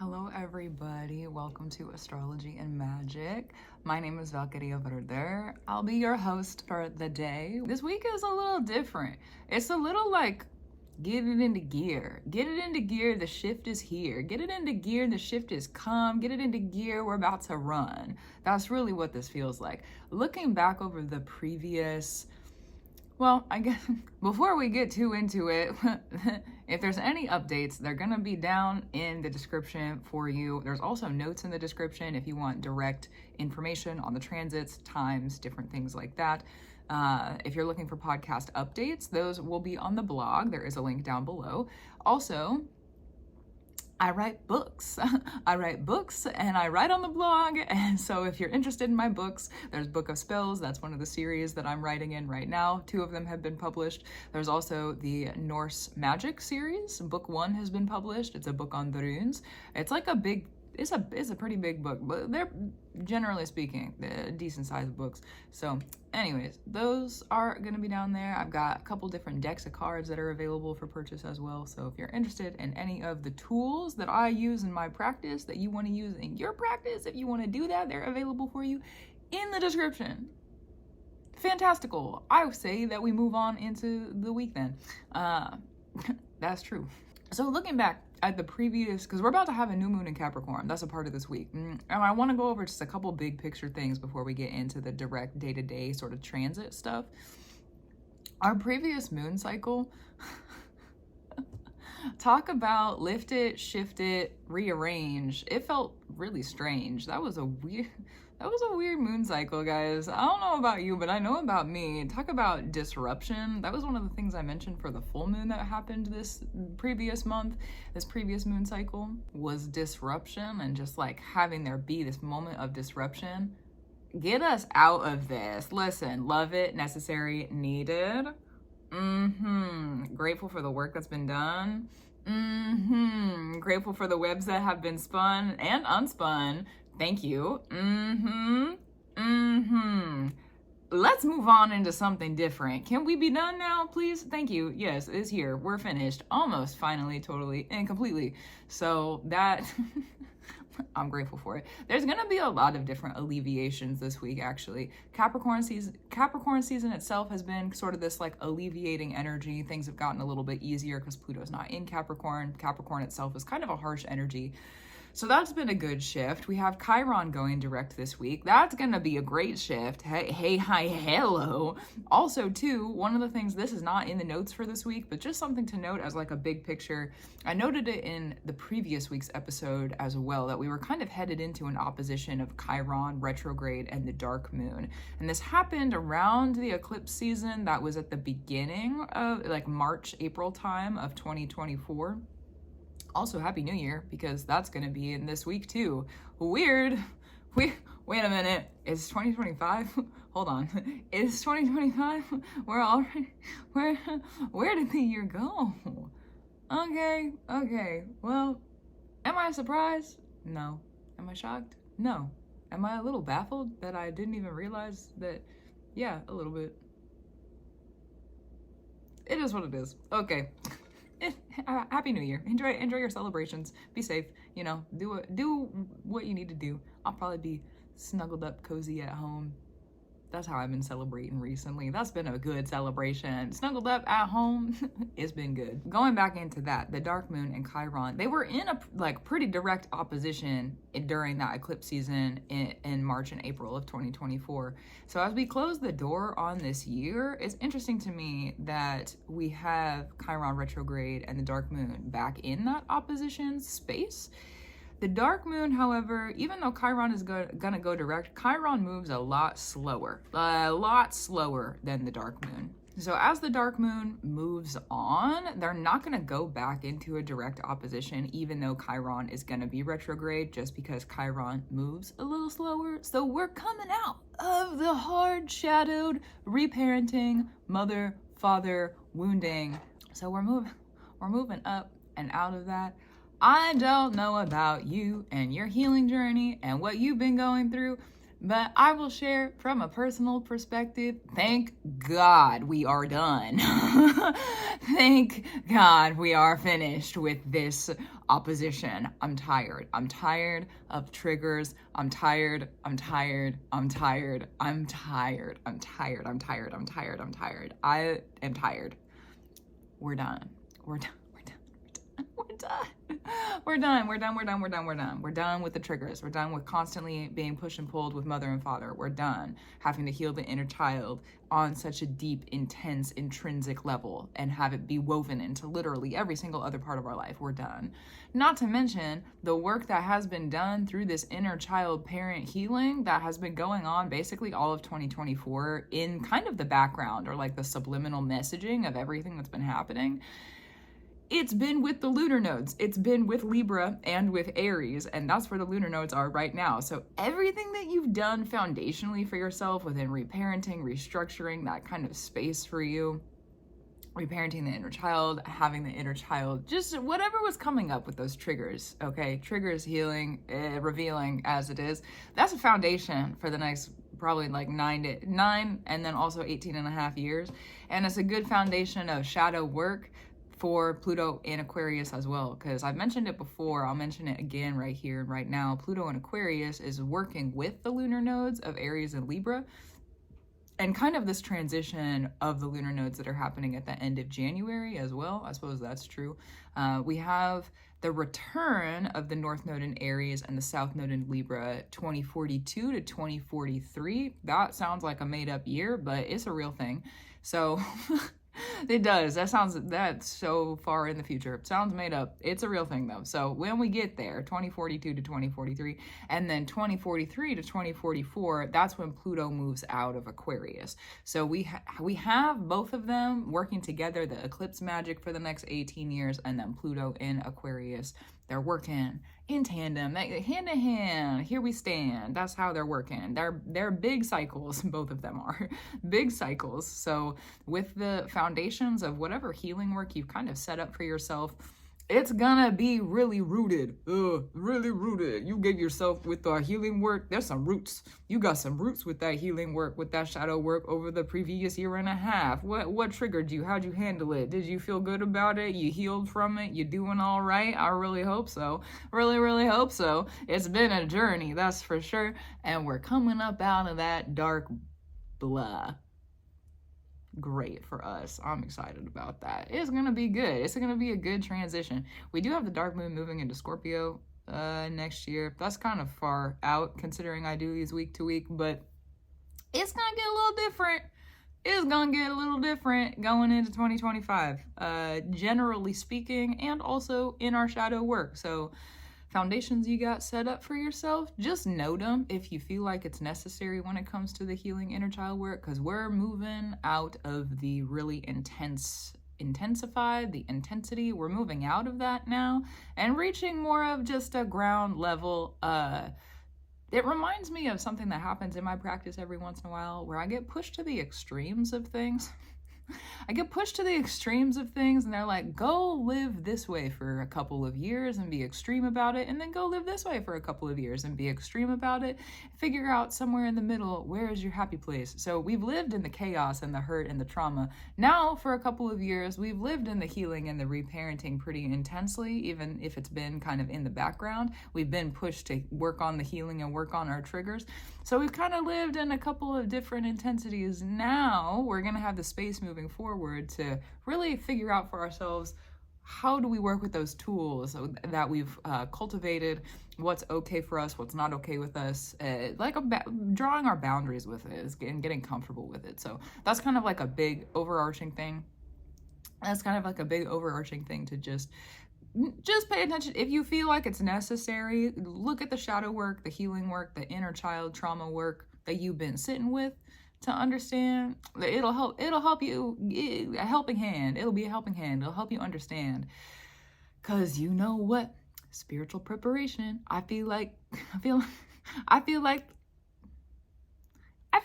Hello everybody, welcome to Astrology and Magic. My name is Valkyria Verder. I'll be your host for the day. This week is a little different. It's a little like, get it into gear. Get it into gear, the shift is here. Get it into gear, the shift is come. Get it into gear, we're about to run. That's really what this feels like. Looking back over the previous, well, I guess before we get too into it, if there's any updates, they're going to be down in the description for you. There's also notes in the description if you want direct information on the transits, times, different things like that. If you're looking for podcast updates, those will be on the blog. There is a link down below. Also, I write books. I write books and I write on the blog. And so if you're interested in my books, there's Book of Spells. That's one of the series that I'm writing in right now. 2 of them have been published. There's also the Norse Magick series. Book 1 has been published. It's a book on the runes. It's like a big, it's a pretty big book, but they're, generally speaking, decent sized books. So anyways, those are going to be down there. I've got a couple different decks of cards that are available for purchase as well. So if you're interested in any of the tools that I use in my practice that you want to use in your practice, if you want to do that, they're available for you in the description. Fantastical. I would say that we move on into the week then. That's true. So looking back at the previous, because we're about to have a new moon in Capricorn, that's a part of this week. And I want to go over just a couple big picture things before we get into the direct day-to-day sort of transit stuff. Our previous moon cycle, talk about lift it, shift it, rearrange. It felt really strange. That was a weird moon cycle, guys. I don't know about you, but I know about me. Talk about disruption. That was one of the things I mentioned for the full moon that happened this previous month, this previous moon cycle, was disruption and just like having there be this moment of disruption. Get us out of this. Listen, love it, necessary, needed. Grateful for the work that's been done. Grateful for the webs that have been spun and unspun. Thank you. Let's move on into something different. Can we be done now, please? Thank you. Yes, it's here. We're finished. Almost, finally, totally, and completely. So that, I'm grateful for it. There's gonna be a lot of different alleviations this week, actually. Capricorn season itself has been sort of this like alleviating energy. Things have gotten a little bit easier because Pluto's not in Capricorn. Capricorn itself is kind of a harsh energy. So that's been a good shift. We have Chiron going direct this week. That's gonna be a great shift. Hey, hi, hello. Also too, one of the things, this is not in the notes for this week, but just something to note as like a big picture. I noted it in the previous week's episode as well, that we were kind of headed into an opposition of Chiron, retrograde, and the dark moon. And this happened around the eclipse season that was at the beginning of like March, April time of 2024. Also, Happy New Year, because that's going to be in this week too. Weird. Wait a minute. Is 2025? Hold on. Is 2025? We're already, where did the year go? Okay. Well, am I surprised? No. Am I shocked? No. Am I a little baffled that I didn't even realize that? Yeah, a little bit. It is what it is. Okay. Happy New Year. Enjoy your celebrations. Be safe. You know, do what you need to do. I'll probably be snuggled up cozy at home. That's how I've been celebrating recently. That's been a good celebration. Snuggled up at home. It's been good. Going back into that, the dark moon and Chiron, they were in a like pretty direct opposition during that eclipse season in March and April of 2024. So as we close the door on this year, it's interesting to me that we have Chiron retrograde and the dark moon back in that opposition space. The dark moon, however, even though Chiron is gonna go direct, Chiron moves a lot slower than the dark moon. So as the dark moon moves on, they're not gonna go back into a direct opposition, even though Chiron is gonna be retrograde, just because Chiron moves a little slower. So we're coming out of the hard shadowed reparenting, mother, father, wounding. So we're moving up and out of that. I don't know about you and your healing journey and what you've been going through, But I will share from a personal perspective. Thank God we are done. Thank God we are finished with this opposition. I'm tired. I'm tired of triggers. I'm tired. I'm tired. I'm tired. I'm tired. I'm tired. I'm tired. I'm tired. I'm tired. I am tired. We're done. We're done. We're done. We're done. We're done. We're done. We're done. We're done. We're done with the triggers. We're done with constantly being pushed and pulled with mother and father. We're done having to heal the inner child on such a deep, intense, intrinsic level and have it be woven into literally every single other part of our life. We're done. Not to mention the work that has been done through this inner child parent healing that has been going on basically all of 2024 in kind of the background or like the subliminal messaging of everything that's been happening. It's been with the lunar nodes. It's been with Libra and with Aries, and that's where the lunar nodes are right now. So everything that you've done foundationally for yourself within reparenting, restructuring, that kind of space for you, reparenting the inner child, having the inner child, just whatever was coming up with those triggers, okay? Triggers, healing, revealing as it is. That's a foundation for the next probably like 9 and then also 18 and a half years. And it's a good foundation of shadow work for Pluto in Aquarius as well, because I've mentioned it before. I'll mention it again right here and right now. Pluto in Aquarius is working with the lunar nodes of Aries and Libra, and kind of this transition of the lunar nodes that are happening at the end of January as well. I suppose that's true. We have the return of the North Node in Aries and the South Node in Libra, 2042 to 2043. That sounds like a made-up year, but it's a real thing. So it does. That's so far in the future. It sounds made up. It's a real thing though. So when we get there, 2042 to 2043, and then 2043 to 2044, that's when Pluto moves out of Aquarius. So we have both of them working together, the eclipse magic for the next 18 years, and then Pluto in Aquarius. They're working in tandem, hand in hand. Here we stand. That's how they're working. They're big cycles. Both of them are big cycles. So with the foundations of whatever healing work you've kind of set up for yourself, it's gonna be really rooted. Really rooted. You gave yourself with the healing work. There's some roots. You got some roots with that healing work, with that shadow work over the previous year and a half. What triggered you? How'd you handle it? Did you feel good about it? You healed from it? You doing all right? I really hope so. Really, really hope so. It's been a journey, that's for sure. And we're coming up out of that dark blah. Great for us. I'm excited about that. It's gonna be good. It's gonna be a good transition. We do have the dark moon moving into Scorpio next year. That's kind of far out considering I do these week to week, but it's gonna get a little different. It's gonna get a little different going into 2025, generally speaking, and also in our shadow work. So foundations you got set up for yourself, just note them if you feel like it's necessary when it comes to the healing inner child work, because we're moving out of the really intensified, the intensity. We're moving out of that now and reaching more of just a ground level. It reminds me of something that happens in my practice every once in a while where I get pushed to the extremes of things. I get pushed to the extremes of things and they're like, go live this way for a couple of years and be extreme about it, and then go live this way for a couple of years and be extreme about it. Figure out somewhere in the middle, where is your happy place? So we've lived in the chaos and the hurt and the trauma. Now for a couple of years, we've lived in the healing and the reparenting pretty intensely, even if it's been kind of in the background. We've been pushed to work on the healing and work on our triggers. So we've kind of lived in a couple of different intensities. Now we're going to have the space moving forward to really figure out for ourselves, how do we work with those tools that we've cultivated, what's okay for us, what's not okay with us, drawing our boundaries with it and getting comfortable with it. So that's kind of like a big overarching thing. To just pay attention. If you feel like it's necessary, look at the shadow work, the healing work, the inner child trauma work that you've been sitting with to understand. It'll help you, a helping hand. It'll be a helping hand. It'll help you understand. Cause you know what? Spiritual preparation. I feel like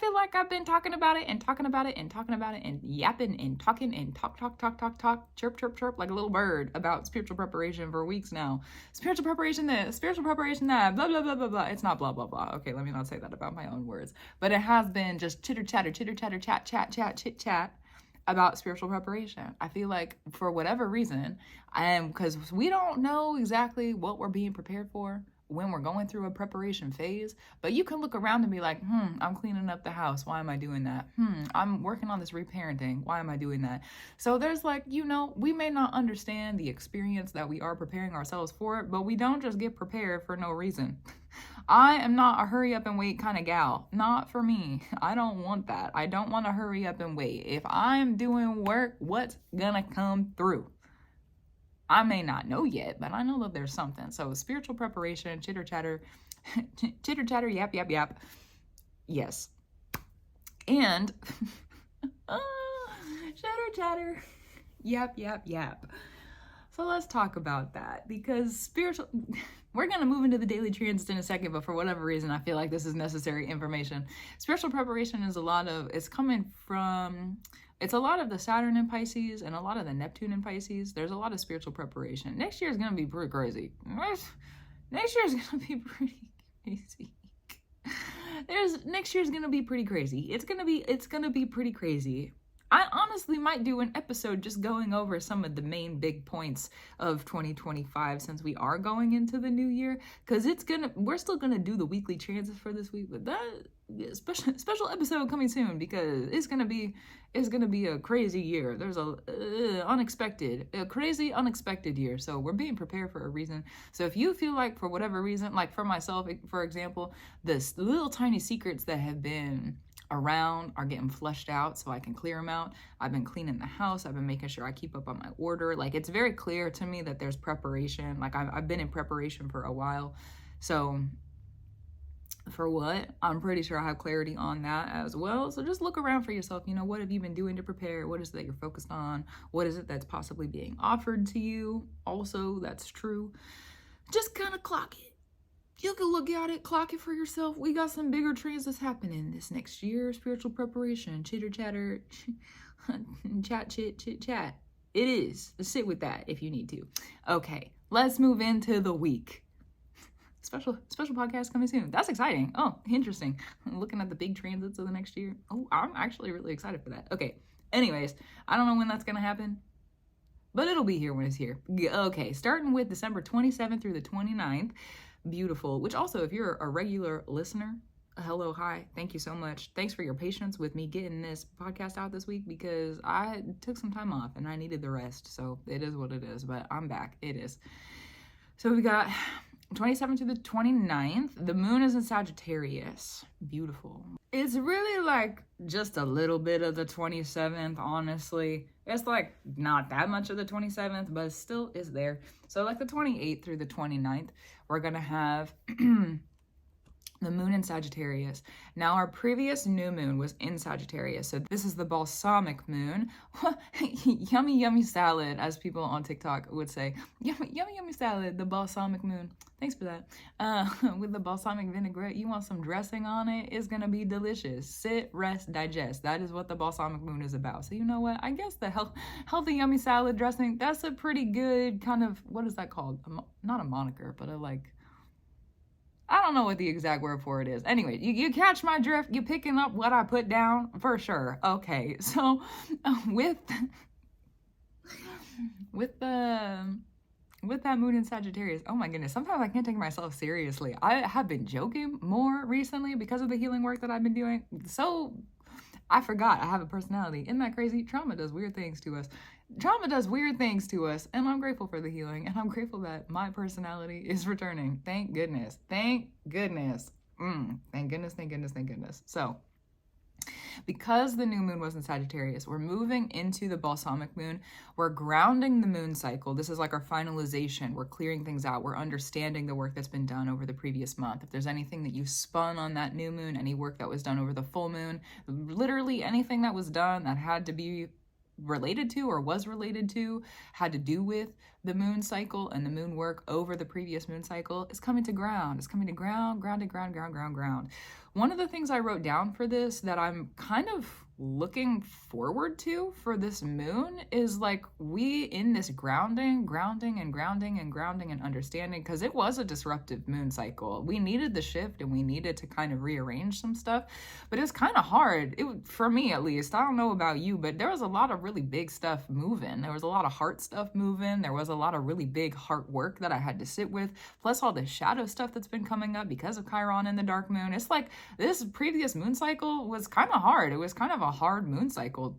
feel like I've been talking about it and talking about it and talking about it and yapping and talking and talk, chirp, chirp, chirp, like a little bird about spiritual preparation for weeks now. Spiritual preparation this, spiritual preparation that, blah, blah, blah, blah, blah. It's not blah, blah, blah. Okay, let me not say that about my own words. But it has been just chitter, chatter, chit, chat about spiritual preparation. I feel like for whatever reason, because we don't know exactly what we're being prepared for when we're going through a preparation phase, but you can look around and be like, I'm cleaning up the house. Why am I doing that? I'm working on this reparenting. Why am I doing that? So there's like, we may not understand the experience that we are preparing ourselves for, but we don't just get prepared for no reason. I am not a hurry up and wait kind of gal. Not for me. I don't want that. I don't want to hurry up and wait. If I'm doing work, what's gonna come through? I may not know yet, but I know that there's something. So spiritual preparation, chitter chatter, yap, yap, yap. Yes. And chitter chatter, yap, yap, yap. So let's talk about that, because we're going to move into the daily transits in a second, but for whatever reason, I feel like this is necessary information. Spiritual preparation is it's a lot of the Saturn in Pisces and a lot of the Neptune in Pisces. There's a lot of spiritual preparation. Next year is going to be pretty crazy. Next year is going to be pretty crazy. Next year is going to be pretty crazy. It's going to be pretty crazy. I honestly might do an episode just going over some of the main big points of 2025 since we are going into the new year, because we're still gonna do the weekly transits for this week, but that special episode coming soon, because it's gonna be a crazy year. There's a crazy unexpected year, so we're being prepared for a reason. So if you feel like for whatever reason, like for myself, for example, the little tiny secrets that have been around are getting flushed out so I can clear them out. I've been cleaning the house. I've been making sure I keep up on my order. Like, it's very clear to me that there's preparation. Like, I've been in preparation for a while. So for what? I'm pretty sure I have clarity on that as well. So just look around for yourself. What have you been doing to prepare? What is it that you're focused on? What is it that's possibly being offered to you? Also, that's true. Just kind of clock it. You can look at it, clock it for yourself. We got some bigger transits happening this next year. Spiritual preparation, chitter chatter, chat. It is. Sit with that if you need to. Okay, let's move into the week. Special podcast coming soon. That's exciting. Oh, interesting. Looking at the big transits of the next year. Oh, I'm actually really excited for that. Okay. Anyways, I don't know when that's gonna happen, but it'll be here when it's here. Okay, starting with December 27th through the 29th. Beautiful. Which also, if you're a regular listener, hello, hi, thank you so much. Thanks for your patience with me getting this podcast out this week, because I took some time off and I needed the rest. So it is what it is, but I'm back. It is. So we got 27th to the 29th. The moon is in Sagittarius. Beautiful. It's really like just a little bit of the 27th, honestly. It's like not that much of the 27th, but it still is there. So like the 28th through the 29th, we're going to have the moon in Sagittarius. Now, our previous new moon was in Sagittarius. So this is the balsamic moon. Yummy, yummy salad, as people on TikTok would say. Yummy, yummy, yummy salad, the balsamic moon. Thanks for that. With the balsamic vinaigrette, you want some dressing on it, it's going to be delicious. Sit, rest, digest. That is what the balsamic moon is about. So you know what? I guess the healthy, yummy salad dressing, that's a pretty good kind of, what is that called? Not a moniker, but I don't know what the exact word for it is. Anyway, you catch my drift. You picking up what I put down for sure. Okay, so with that moon in Sagittarius, oh my goodness, sometimes I can't take myself seriously. I have been joking more recently because of the healing work that I've been doing. So I forgot I have a personality. Isn't that crazy? Trauma does weird things to us. And I'm grateful for the healing, and I'm grateful that my personality is returning. Thank goodness. Thank goodness. Thank goodness. So, because the new moon was in Sagittarius, we're moving into the balsamic moon. We're grounding the moon cycle. This is like our finalization. We're clearing things out. We're understanding the work that's been done over the previous month. If there's anything that you spun on that new moon, any work that was done over the full moon, literally anything that was done that had to be related to or was related to, had to do with the moon cycle and the moon work over the previous moon cycle, is coming to ground. It's coming to ground. One of the things I wrote down for this that I'm kind of looking forward to for this moon is like we in this grounding and understanding, because it was a disruptive moon cycle. We needed the shift and we needed to kind of rearrange some stuff, but it's kind of hard. For me at least, I don't know about you, but there was a lot of really big stuff moving. There was a lot of heart stuff moving. There was a lot of really big heart work that I had to sit with, plus all the shadow stuff that's been coming up because of Chiron and the dark moon. It's like this previous moon cycle was kind of hard. It was kind of a hard moon cycle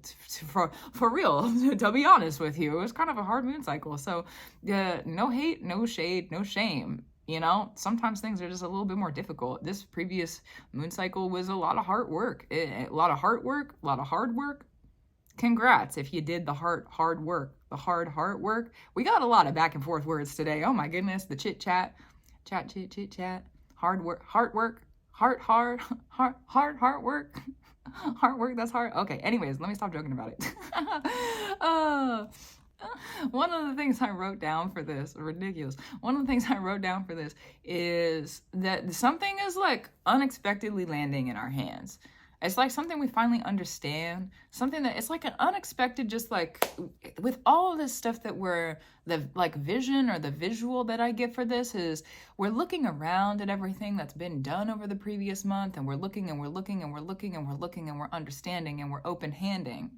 for real, to be honest with you. It was kind of a hard moon cycle. So no hate, no shade, no shame. You know, sometimes things are just a little bit more difficult. This previous moon cycle was a lot of hard work. A lot of hard work. Congrats if you did the hard work, the hard work. We got a lot of back and forth words today. Oh my goodness, the chit chat, hard work, heart work, hard work. Hard work, that's hard. Okay, anyways, let me stop joking about it. One of the things I wrote down for this, ridiculous. One of the things I wrote down for this is that something is like unexpectedly landing in our hands. It's like something we finally understand, something that it's like an unexpected, just like with all of this stuff that the like vision or the visual that I get for this is we're looking around at everything that's been done over the previous month, and we're looking and we're understanding and we're open-handing.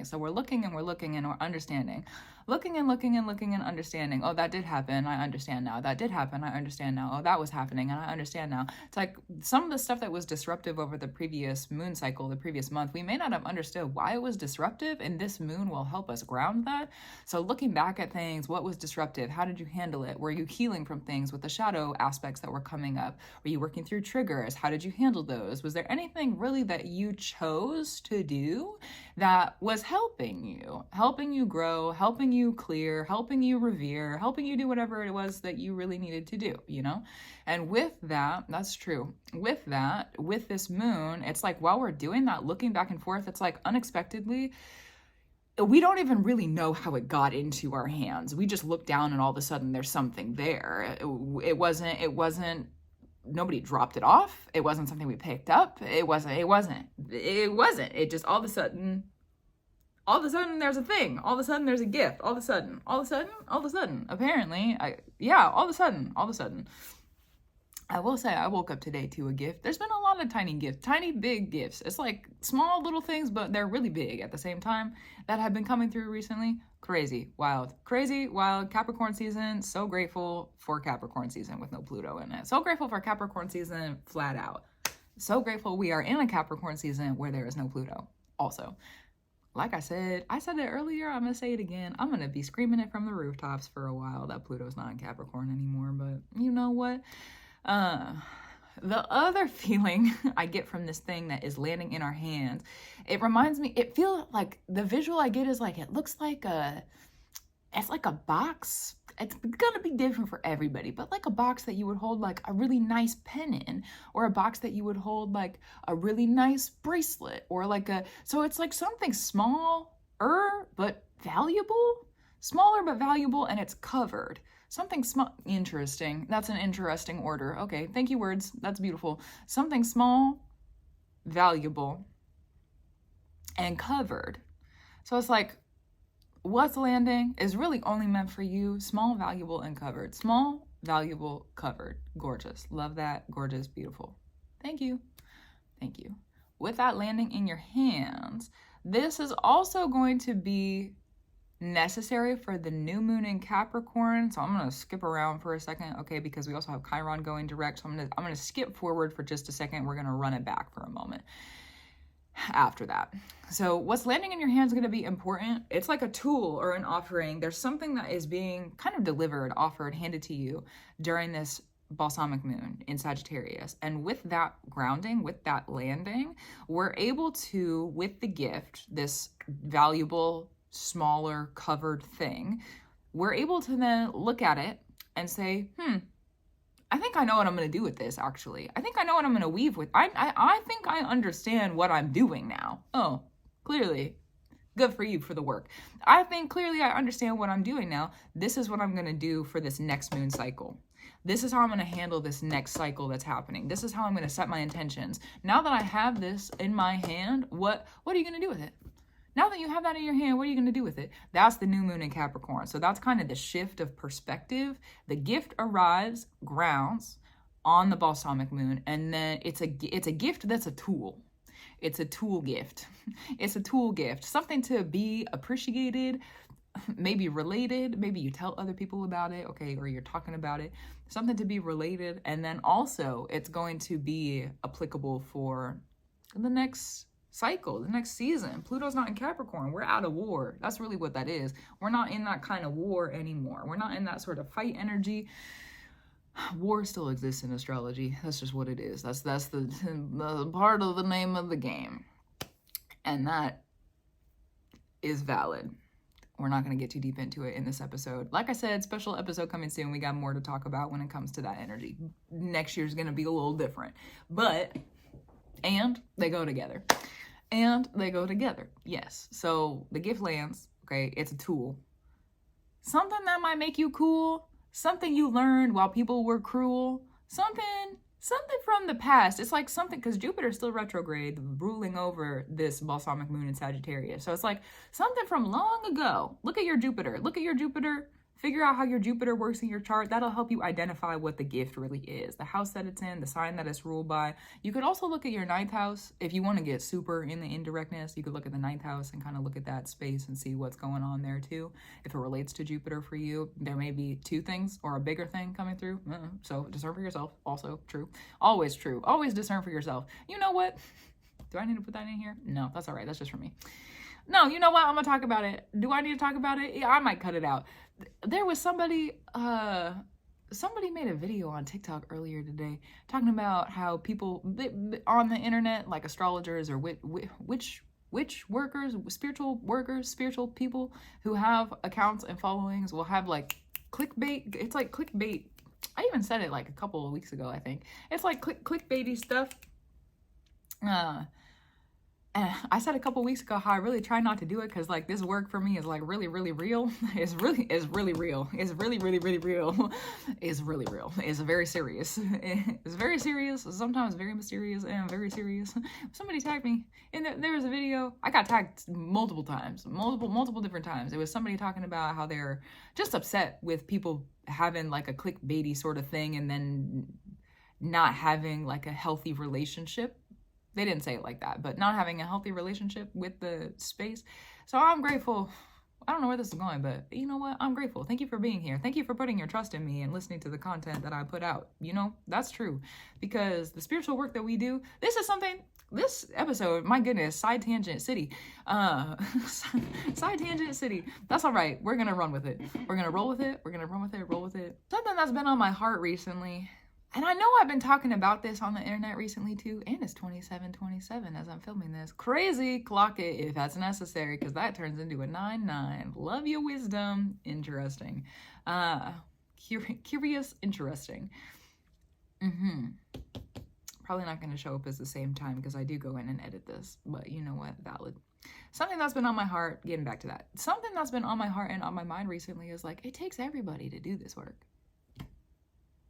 So we're looking and we're understanding. Looking and understanding. Oh, that did happen. I understand now. That did happen. I understand now. Oh, that was happening and I understand now. It's like some of the stuff that was disruptive over the previous moon cycle, the previous month, we may not have understood why it was disruptive, and this moon will help us ground that. So looking back at things, what was disruptive? How did you handle it? Were you healing from things with the shadow aspects that were coming up? Were you working through triggers? How did you handle those? Was there anything really that you chose to do that was helping you grow, helping you clear, helping you revere, helping you do whatever it was that you really needed to do, you know? And with that, that's true. With that, with this moon, it's like while we're doing that, looking back and forth, it's like unexpectedly, we don't even really know how it got into our hands. We just look down and all of a sudden there's something there. It wasn't, nobody dropped it off. It wasn't something we picked up. It wasn't. It just all of a sudden there's a thing. All of a sudden there's a gift. All of a sudden. Apparently, all of a sudden. I will say I woke up today to a gift. There's been a lot of tiny gifts, tiny big gifts. It's like small little things, but they're really big at the same time that have been coming through recently. Crazy, wild. Capricorn season. So grateful for Capricorn season with no Pluto in it. So grateful for Capricorn season flat out. So grateful we are in a Capricorn season where there is no Pluto also. Like I said it earlier, I'm going to say it again. I'm going to be screaming it from the rooftops for a while that Pluto's not in Capricorn anymore, but you know what? The other feeling I get from this thing that is landing in our hands, it feels like the visual I get is like, it looks like it's like a box. It's gonna be different for everybody, but like a box that you would hold like a really nice pen in, or a box that you would hold like a really nice bracelet, or so it's like something smaller but valuable, and it's covered. Something small, interesting. That's an interesting order. Okay, thank you, words. That's beautiful. Something small, valuable, and covered. So it's like, what's landing is really only meant for you. Small, valuable, and covered. Small, valuable, covered. Gorgeous. Love that. Gorgeous, beautiful. Thank you. With that landing in your hands, this is also going to be necessary for the new moon in Capricorn. So I'm going to skip around for a second, okay, because we also have Chiron going direct. So I'm going to skip forward for just a second. We're going to run it back for a moment after that. So what's landing in your hands is going to be important. It's like a tool or an offering. There's something that is being kind of delivered, offered, handed to you during this Balsamic moon in Sagittarius. And with that grounding, with that landing, we're able to, with the gift, this valuable, smaller covered thing, we're able to then look at it and say, I think I know what I'm going to do with this, actually. I think I know what I'm going to weave with. I think I understand what I'm doing now. Oh, clearly. Good for you for the work. I think clearly I understand what I'm doing now. This is what I'm going to do for this next moon cycle. This is how I'm going to handle this next cycle that's happening. This is how I'm going to set my intentions. Now that I have this in my hand, what are you going to do with it? Now that you have that in your hand, what are you going to do with it? That's the new moon in Capricorn. So that's kind of the shift of perspective. The gift arrives, grounds on the balsamic moon, and then it's a gift that's a tool. It's a tool gift. It's a tool gift. Something to be appreciated, maybe related. Maybe you tell other people about it, okay, or you're talking about it. Something to be related. And then also it's going to be applicable for the next cycle, the next season. Pluto's not in Capricorn. We're out of war. That's really what that is. We're not in that kind of war anymore. We're not in that sort of fight energy. War still exists in astrology. That's just what it is. That's the part of the name of the game. And that is valid. We're not going to get too deep into it in this episode. Like I said, special episode coming soon. We got more to talk about when it comes to that energy. Next year's going to be a little different. And they go together. And they go together. Yes. So the gift lands. Okay. It's a tool. Something that might make you cool. Something you learned while people were cruel. Something from the past. It's like something, because Jupiter's still retrograde, ruling over this balsamic moon in Sagittarius. So it's like something from long ago. Look at your Jupiter. Look at your Jupiter. Figure out how your Jupiter works in your chart. That'll help you identify what the gift really is. The house that it's in, the sign that it's ruled by. You could also look at your ninth house. If you want to get super in the indirectness, you could look at the ninth house and kind of look at that space and see what's going on there too. If it relates to Jupiter for you, there may be two things or a bigger thing coming through. So discern for yourself. Also true. Always true. Always discern for yourself. You know what? Do I need to put that in here? No, that's all right. That's just for me. No, you know what? I'm going to talk about it. Do I need to talk about it? Yeah, I might cut it out. There was somebody made a video on TikTok earlier today talking about how people on the internet, like astrologers or witch workers, spiritual people who have accounts and followings will have like clickbait. It's like clickbait. I even said it like a couple of weeks ago, I think. It's like clickbaity stuff. And I said a couple weeks ago how I really try not to do it because like this work for me is like really, really real. It's really real. It's really, really, really real. It's really real. It's very serious. It's very serious. Sometimes very mysterious and very serious. Somebody tagged me and there was a video. I got tagged multiple times, multiple different times. It was somebody talking about how they're just upset with people having like a clickbaity sort of thing and then not having like a healthy relationship. They didn't say it like that, but not having a healthy relationship with the space. So I'm grateful. I don't know where this is going, but you know what? I'm grateful. Thank you for being here. Thank you for putting your trust in me and listening to the content that I put out. You know, that's true. Because the spiritual work that we do, this episode, my goodness, side tangent city. Side tangent city. That's all right. We're going to run with it. We're going to roll with it. We're going to roll with it. Something that's been on my heart recently. And I know I've been talking about this on the internet recently too, and it's 27:27 as I'm filming this. Crazy, clock it if that's necessary, because that turns into a 9-9. Love your wisdom. Interesting. Curious, interesting. Probably not going to show up as the same time because I do go in and edit this, but you know what? Valid. Something that's been on my heart, getting back to that. Something that's been on my heart and on my mind recently is like, it takes everybody to do this work.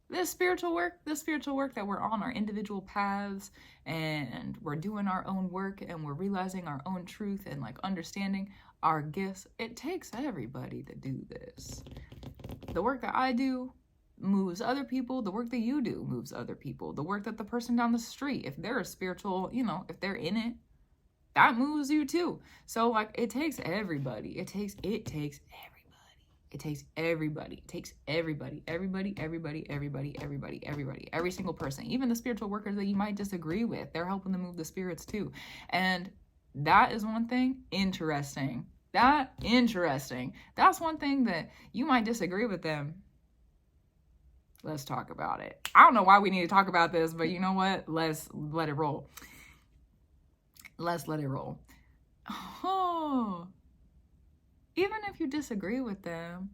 This spiritual work that we're on our individual paths and we're doing our own work and we're realizing our own truth and like understanding our gifts. It takes everybody to do this. The work that I do moves other people. The work that you do moves other people. The work that the person down the street, if they're a spiritual, you know, if they're in it, that moves you too. So like it takes everybody. It takes everybody. It takes everybody. It takes everybody. Every single person. Even the spiritual workers that you might disagree with. They're helping to move the spirits too. And that is one thing. Interesting. That's one thing that you might disagree with them. Let's talk about it. I don't know why we need to talk about this, but you know what? Let's let it roll. Let's let it roll. Oh. Even if you disagree with them,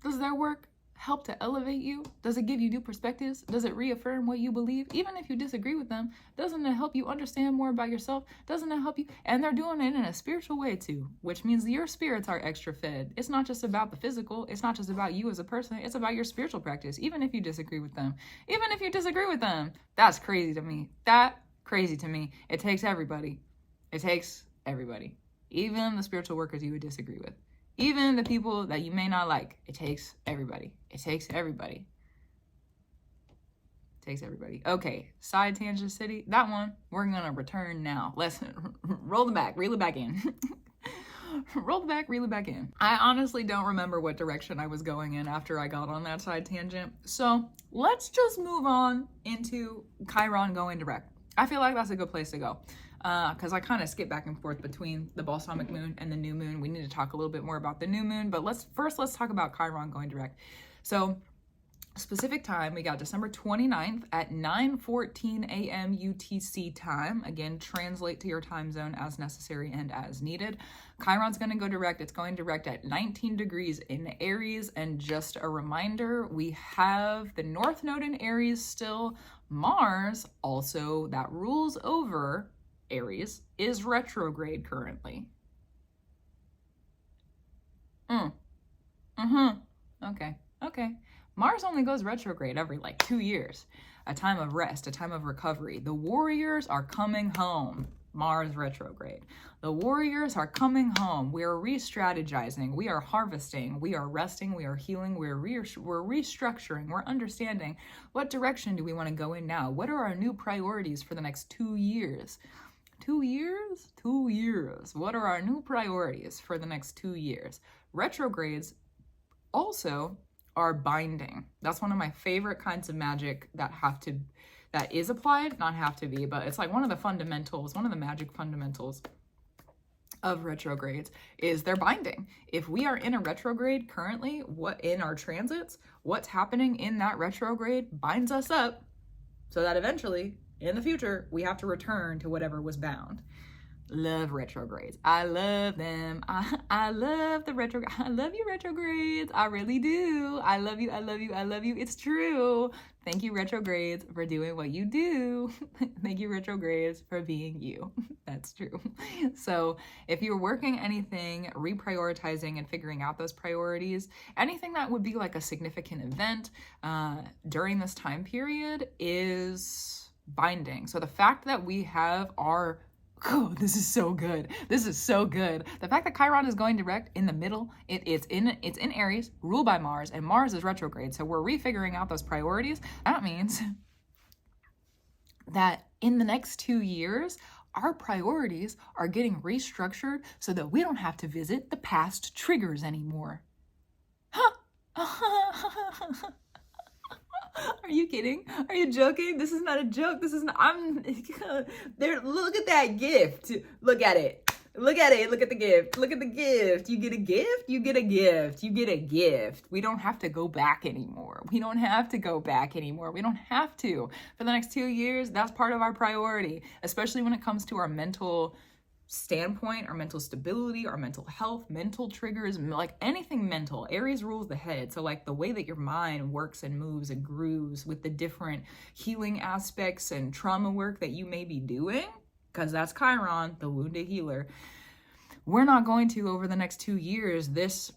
does their work help to elevate you? Does it give you new perspectives? Does it reaffirm what you believe? Even if you disagree with them, doesn't it help you understand more about yourself? Doesn't it help you? And they're doing it in a spiritual way too, which means your spirits are extra fed. It's not just about the physical. It's not just about you as a person. It's about your spiritual practice, even if you disagree with them. Even if you disagree with them. That's crazy to me. Crazy to me. It takes everybody. It takes everybody. Even the spiritual workers you would disagree with. Even the people that you may not like. It takes everybody. It takes everybody. It takes everybody. Okay, side tangent city. That one, we're going to return now. Let's roll it back, reel it back in. Roll it back, reel it back in. I honestly don't remember what direction I was going in after I got on that side tangent. So let's just move on into Chiron going direct. I feel like that's a good place to go. Because I kind of skip back and forth between the balsamic moon and the new moon. We need to talk a little bit more about the new moon, but let's talk about Chiron going direct. So specific time, we got December 29th at 9:14 a.m. UTC time. Again, translate to your time zone as necessary and as needed. Chiron's going to go direct. It's going direct at 19 degrees in Aries. And just a reminder, we have the North Node in Aries still. Mars, also that rules over Aries, is retrograde currently. Okay. Mars only goes retrograde every 2 years. A time of rest, a time of recovery. The warriors are coming home. Mars retrograde. The warriors are coming home. We are re-strategizing. We are harvesting. We are resting. We are healing. We're restructuring. We're understanding what direction do we want to go in now? What are our new priorities for the next 2 years? 2 years? 2 years. What are our new priorities for the next 2 years? Retrogrades also are binding. That's one of my favorite kinds of magic that is applied, not have to be, but it's like one of the fundamentals, one of the magic fundamentals of retrogrades is they're binding. If we are in a retrograde currently, what in our transits, what's happening in that retrograde binds us up so that eventually in the future, we have to return to whatever was bound. Love retrogrades. I love them. I love the retrograde. I love you, retrogrades. I really do. I love you. I love you. I love you. It's true. Thank you, retrogrades, for doing what you do. Thank you, retrogrades, for being you. That's true. So if you're working anything, reprioritizing and figuring out those priorities, anything that would be like a significant event during this time period is binding. So the fact that we have our this is so good. This is so good. The fact that Chiron is going direct in the middle, it's in Aries, ruled by Mars, and Mars is retrograde. So we're refiguring out those priorities. That means that in the next 2 years, our priorities are getting restructured so that we don't have to visit the past triggers anymore. Are you kidding? Are you joking? This is not a joke. This is not, there, look at that gift. Look at it. Look at it. Look at the gift. Look at the gift. You get a gift. You get a gift. You get a gift. We don't have to go back anymore. We don't have to go back anymore. We don't have to. For the next 2 years, that's part of our priority, especially when it comes to our mental standpoint, our mental stability, our mental health, mental triggers, like anything mental. Aries rules the head. So like the way that your mind works and moves and grooves with the different healing aspects and trauma work that you may be doing, because that's Chiron, the wounded healer. We're not going to, over the next 2 years, this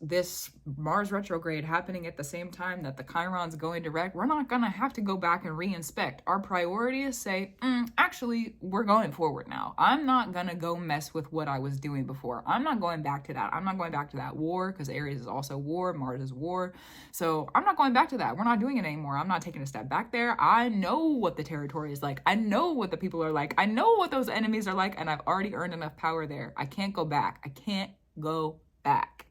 Mars retrograde happening at the same time that the Chiron's going direct, we're not going to have to go back and re-inspect. Our priorities say, actually, we're going forward now. I'm not going to go mess with what I was doing before. I'm not going back to that. I'm not going back to that war, because Aries is also war, Mars is war. So I'm not going back to that. We're not doing it anymore. I'm not taking a step back there. I know what the territory is like. I know what the people are like. I know what those enemies are like, and I've already earned enough power there. I can't go back. I can't go back.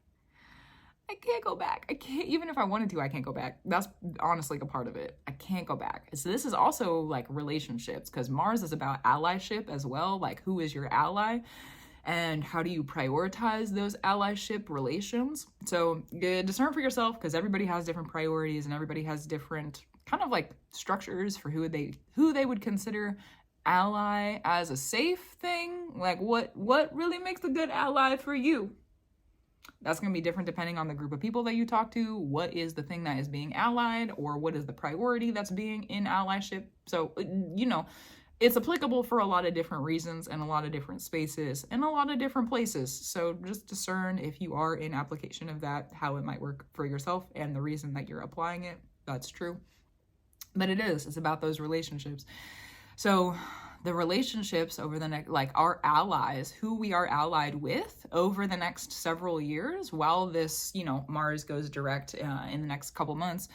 I can't go back. I can't, even if I wanted to, I can't go back. That's honestly a part of it. I can't go back. So this is also like relationships, because Mars is about allyship as well. Like, who is your ally? And how do you prioritize those allyship relations? So discern for yourself, because everybody has different priorities and everybody has different kind of like structures for who they would consider ally as a safe thing. Like what really makes a good ally for you? That's going to be different depending on the group of people that you talk to. What is the thing that is being allied, or what is the priority that's being in allyship? So, it's applicable for a lot of different reasons and a lot of different spaces and a lot of different places. So just discern if you are in application of that, how it might work for yourself and the reason that you're applying it. That's true. But it's about those relationships. So the relationships over the next, like our allies, who we are allied with over the next several years, while this, Mars goes direct in the next couple months,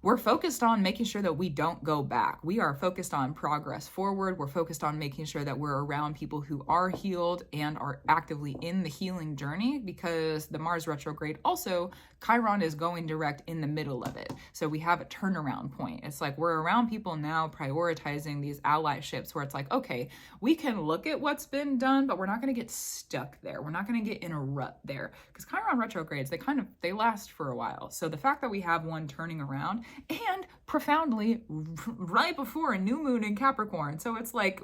we're focused on making sure that we don't go back. We are focused on progress forward. We're focused on making sure that we're around people who are healed and are actively in the healing journey, because the Mars retrograde also, Chiron is going direct in the middle of it. So we have a turnaround point. It's like we're around people now prioritizing these allyships where it's like, okay, we can look at what's been done, but we're not going to get stuck there. We're not going to get in a rut there, because Chiron retrogrades, they last for a while. So the fact that we have one turning around, and profoundly right before a new moon in Capricorn. So it's like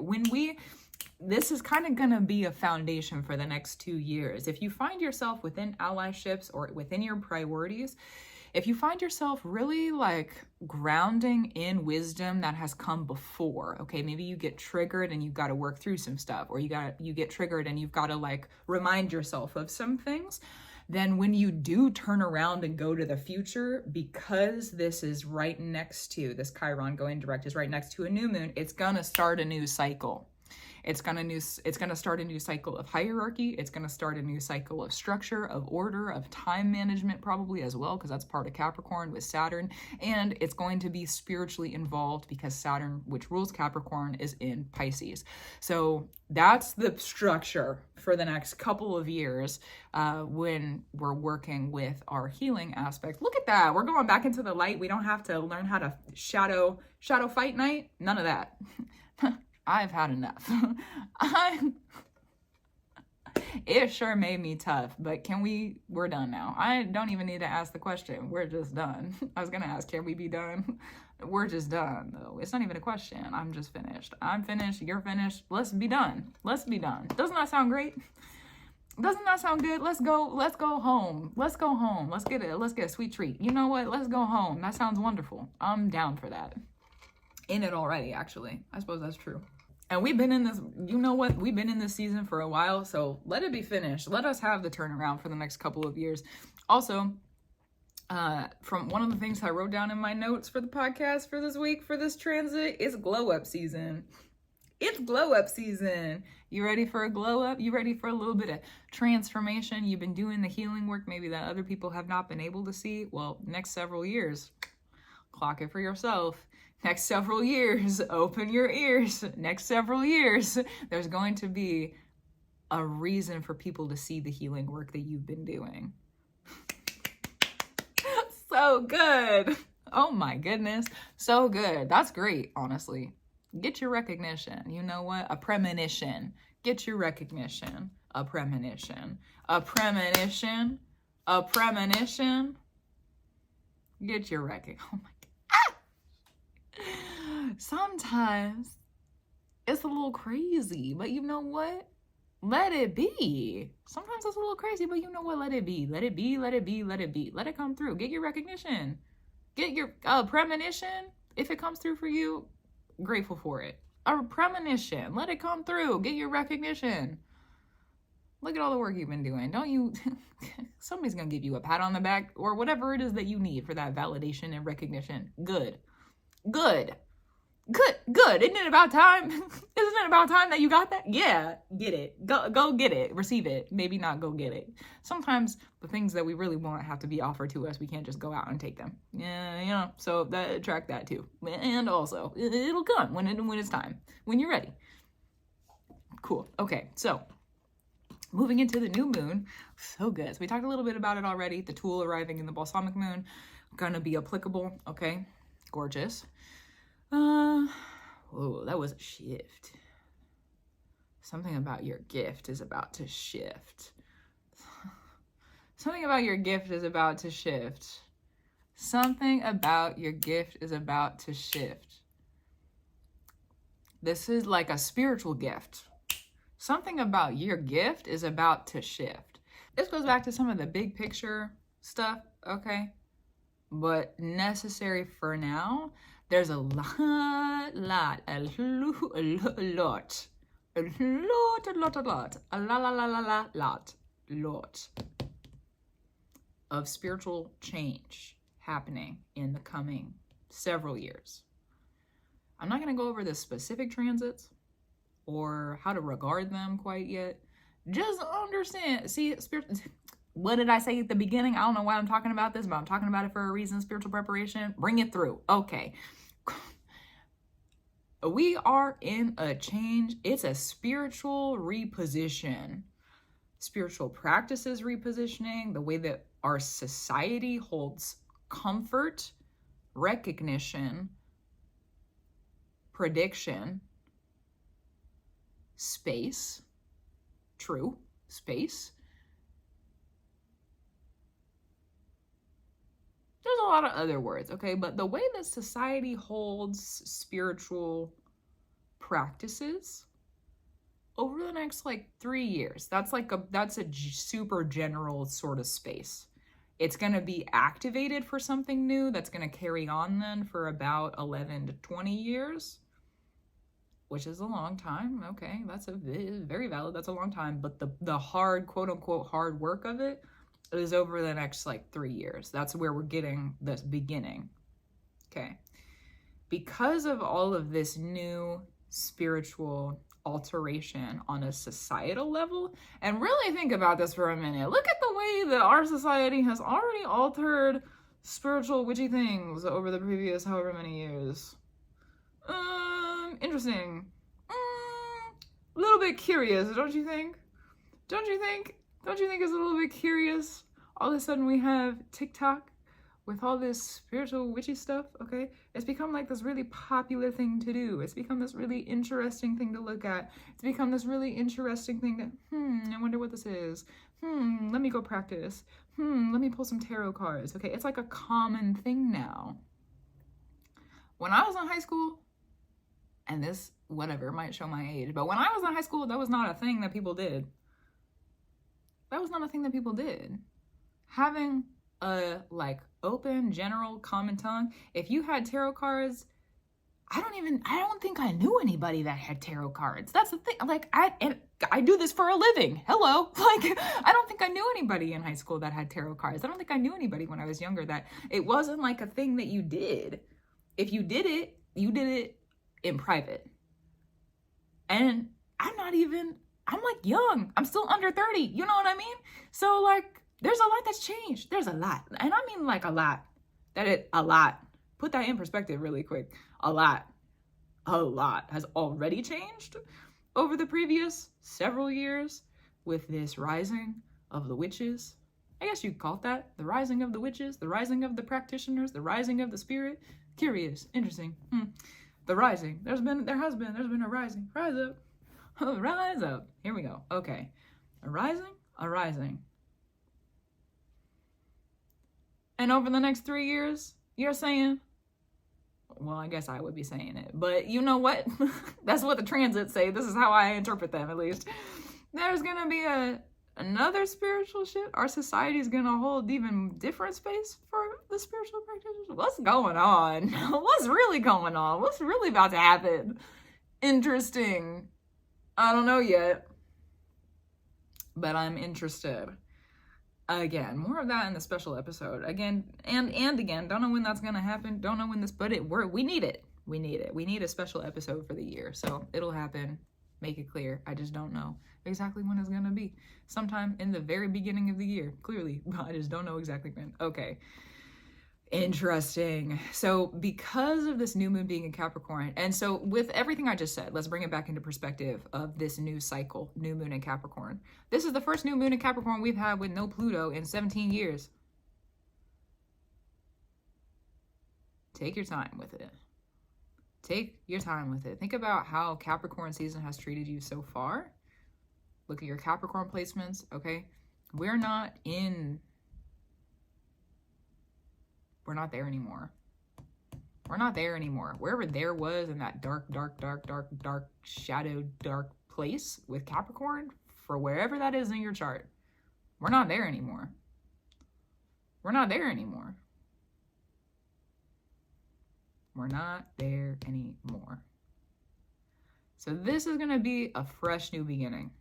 this is kind of going to be a foundation for the next 2 years. If you find yourself within allyships or within your priorities, if you find yourself really like grounding in wisdom that has come before, okay, maybe you get triggered and you've got to work through some stuff, or you get triggered and you've got to like remind yourself of some things, then when you do turn around and go to the future, because this is right next to, this Chiron going direct is right next to a new moon, it's gonna start a new cycle. It's gonna start a new cycle of hierarchy. It's gonna start a new cycle of structure, of order, of time management probably as well, because that's part of Capricorn with Saturn. And it's going to be spiritually involved because Saturn, which rules Capricorn, is in Pisces. So that's the structure for the next couple of years when we're working with our healing aspect. Look at that. We're going back into the light. We don't have to learn how to shadow fight night. None of that. I've had enough. It sure made me tough, but we're done now. I don't even need to ask the question. We're just done. I was gonna ask, can we be done? We're just done though. It's not even a question. I'm just finished. I'm finished. You're finished. Let's be done. Let's be done. Doesn't that sound great? Doesn't that sound good? Let's go home. Let's go home. Let's get a sweet treat. You know what? Let's go home. That sounds wonderful. I'm down for that. In it already, actually. I suppose that's true. And we've been in this, we've been in this season for a while, so let it be finished. Let us have the turnaround for the next couple of years. Also, from one of the things I wrote down in my notes for the podcast for this week, for this transit, is glow up season. It's glow up season. You ready for a glow up? You ready for a little bit of transformation? You've been doing the healing work maybe that other people have not been able to see. Well, next several years, clock it for yourself. Next several years, open your ears. Next several years, there's going to be a reason for people to see the healing work that you've been doing. So good. Oh my goodness. So good. That's great, honestly. Get your recognition. You know what? A premonition. Get your recognition. A premonition. A premonition. A premonition. Get your recognition. Oh my God. Sometimes it's a little crazy, but you know what? Let it be. Sometimes it's a little crazy, but you know what? Let it be. Let it be. Let it be. Let it be. Let it come through. Get your recognition. Get your premonition. If it comes through for you, grateful for it. A premonition. Let it come through. Get your recognition. Look at all the work you've been doing. Don't you? Somebody's going to give you a pat on the back or whatever it is that you need for that validation and recognition. Good. Good. Isn't it about time? Isn't it about time that you got that? Yeah, get it. Go get it. Receive it. Maybe not go get it. Sometimes the things that we really want have to be offered to us. We can't just go out and take them. Yeah, so track that too. And also, it'll come when it's time. When you're ready. Cool. Okay, so moving into the new moon. So good. So we talked a little bit about it already. The tool arriving in the Balsamic moon. Gonna be applicable. Okay, gorgeous. Oh, that was a shift. Something about your gift is about to shift. Something about your gift is about to shift. Something about your gift is about to shift. This is like a spiritual gift. Something about your gift is about to shift. this goes back to some of the big picture stuff, okay? But necessary for now. There's a lot of spiritual change happening in the coming several years. I'm not going to go over the specific transits or how to regard them quite yet. Just understand. See, what did I say at the beginning? I don't know why I'm talking about this, but I'm talking about it for a reason. Spiritual preparation. Bring it through. Okay. We are in a change. It's a spiritual reposition. Spiritual practices repositioning, the way that our society holds comfort, recognition, prediction, space, true, space. There's a lot of other words, okay? But the way that society holds spiritual practices over the next like 3 years, that's a super general sort of space. It's going to be activated for something new that's going to carry on then for about 11 to 20 years, which is a long time. Okay, that's very valid. That's a long time. But the hard, quote unquote, hard work of it is over the next like 3 years. That's where we're getting this beginning. Okay. Because of all of this new spiritual alteration on a societal level, and really think about this for a minute. Look at the way that our society has already altered spiritual witchy things over the previous however many years. Interesting. A little bit curious, don't you think? Don't you think it's a little bit curious? All of a sudden we have TikTok with all this spiritual witchy stuff, okay? It's become like this really popular thing to do. It's become this really interesting thing to look at. It's become this really interesting thing that, I wonder what this is. Let me go practice. Let me pull some tarot cards, okay? It's like a common thing now. When I was in high school, and this, whatever, might show my age, but when I was in high school, that was not a thing that people did. That was not a thing that people did. Having a like open, general, common tongue. If you had tarot cards, I don't think I knew anybody that had tarot cards. That's the thing. Like I do this for a living. Hello. Like I don't think I knew anybody in high school that had tarot cards. I don't think I knew anybody when I was younger that it wasn't like a thing that you did. If you did it, you did it in private. And I'm like young. I'm still under 30. You know what I mean? So like there's a lot that's changed. There's a lot. And I mean like a lot. A lot. Put that in perspective really quick. A lot has already changed over the previous several years with this rising of the witches. I guess you'd call it that. The rising of the witches, the rising of the practitioners, the rising of the spirit. Curious. Interesting. The rising. There's been a rising. Rise up. Rise up. Here we go. Okay. A rising. And over the next 3 years, you're saying, well, I guess I would be saying it, but you know what? That's what the transits say. This is how I interpret them, at least. There's going to be another spiritual shift. Our society is going to hold even different space for the spiritual practitioners. What's going on? What's really going on? What's really about to happen? Interesting. I don't know yet, but I'm interested. Again, more of that in the special episode. Again, and again, don't know when that's gonna happen. Don't know when this, but we need it. We need a special episode for the year. So it'll happen. Make it clear. I just don't know exactly when it's gonna be. Sometime in the very beginning of the year, clearly. I just don't know exactly when. Okay. Interesting. So because of this new moon being in Capricorn, and so with everything I just said, let's bring it back into perspective of this new cycle, new moon in Capricorn. This is the first new moon in Capricorn we've had with no Pluto in 17 years. Take your time with it. Take your time with it. Think about how Capricorn season has treated you so far. Look at your Capricorn placements, okay? We're not there anymore. We're not there anymore. Wherever there was in that dark shadow, dark place with Capricorn, for wherever that is in your chart, We're not there anymore. We're not there anymore. We're not there anymore. So this is going to be a fresh new beginning.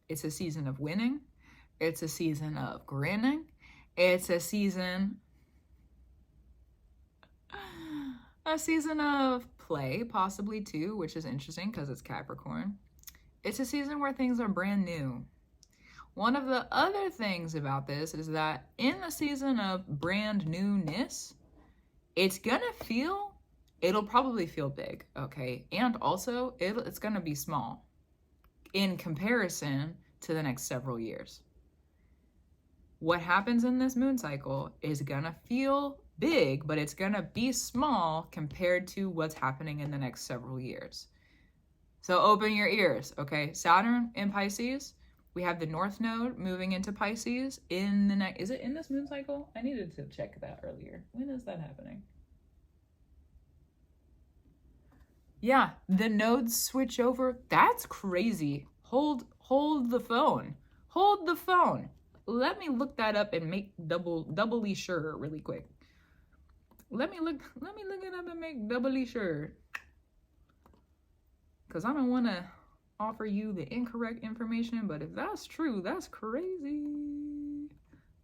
It's a season of winning. It's a season of grinning. It's a season of play, possibly too, which is interesting because it's Capricorn. It's a season where things are brand new. One of the other things about this is that in the season of brand newness, it'll probably feel big, okay? And also, it's gonna be small in comparison to the next several years. What happens in this moon cycle is gonna feel big, but it's gonna be small compared to what's happening in the next several years. So open your ears, okay? Saturn in Pisces, we have the North Node moving into Pisces in the next, is it in this moon cycle? I needed to check that earlier. When is that happening? Yeah, the nodes switch over. That's crazy. Hold the phone. Hold the phone. Let me look that up and make doubly sure really quick. Let me look it up and make doubly sure. Because I don't want to offer you the incorrect information, but if that's true, that's crazy.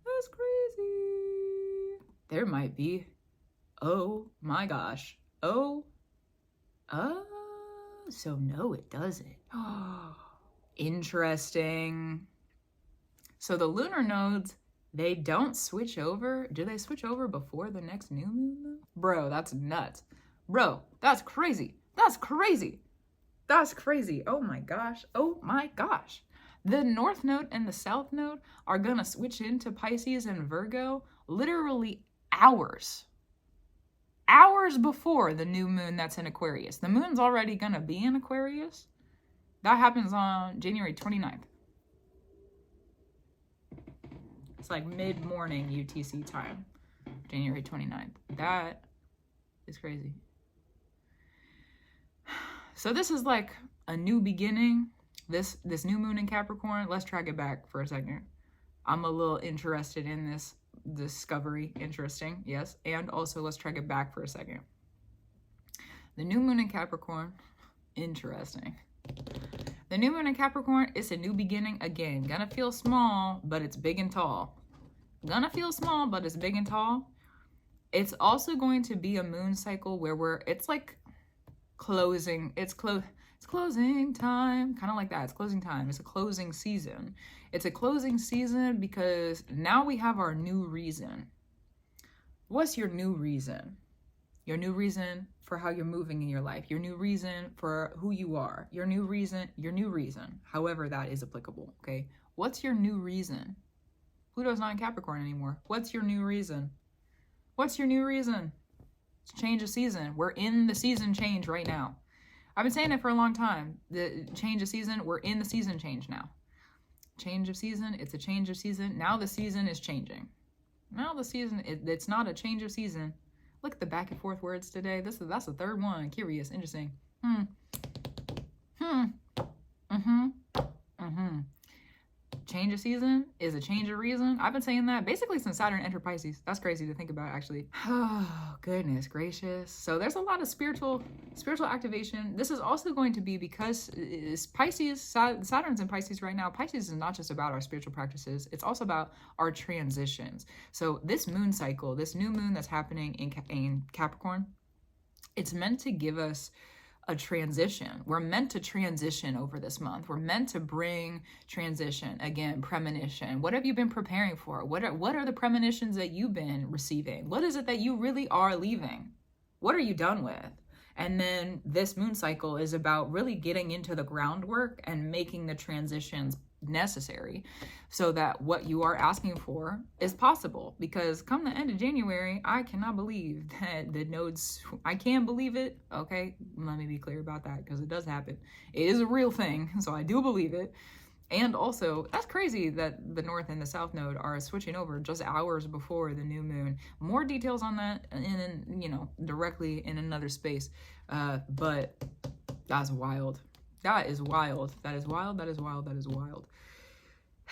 That's crazy. There might be. Oh my gosh. So no, it doesn't. Interesting. So the lunar nodes, they don't switch over. Do they switch over before the next new moon? Bro, that's nuts. Bro, that's crazy. That's crazy. That's crazy. Oh my gosh. Oh my gosh. The North Node and the South Node are going to switch into Pisces and Virgo literally hours before the new moon that's in Aquarius. The moon's already going to be in Aquarius. That happens on January 29th. It's like mid-morning UTC time, January 29th. That is crazy. So this is like a new beginning. This new moon in Capricorn, let's track it back for a second. I'm a little interested in this discovery. Interesting, yes. And also let's track it back for a second. The new moon in Capricorn, interesting. The new moon in Capricorn, it's a new beginning again. Gonna feel small, but it's big and tall. Gonna feel small, but it's big and tall. It's also going to be a moon cycle where it's like closing. It's closing time, kind of like that. It's closing time. It's a closing season. It's a closing season because now we have our new reason. What's your new reason? Your new reason for how you're moving in your life. Your new reason for who you are. Your new reason, however that is applicable, okay? What's your new reason? Pluto's not in Capricorn anymore. What's your new reason? What's your new reason? It's change of season. We're in the season change right now. I've been saying it for a long time. The change of season, we're in the season change now. Change of season, it's a change of season. Now the season is changing. Now the season, it's not a change of season. Look at the back and forth words today. That's the third one. Curious, interesting. Change of season is a change of reason. I've been saying that basically since Saturn entered Pisces. That's crazy to think about, actually. Oh, goodness gracious. So there's a lot of spiritual activation. This is also going to be because Pisces, Saturn's in Pisces right now. Pisces is not just about our spiritual practices. It's also about our transitions. So this moon cycle, this new moon that's happening in Capricorn, it's meant to give us a transition. We're meant to transition over this month. We're meant to bring transition, again, premonition. What have you been preparing for? What are the premonitions that you've been receiving? What is it that you really are leaving? What are you done with? And then this moon cycle is about really getting into the groundwork and making the transitions necessary so that what you are asking for is possible. Because come the end of January, I cannot believe that the nodes, I can believe it. Okay, let me be clear about that because it does happen. It is a real thing, so I do believe it. And also, that's crazy that the North and the South node are switching over just hours before the new moon. More details on that directly in another space. But that's wild. That is wild. That is wild. That is wild. That is wild.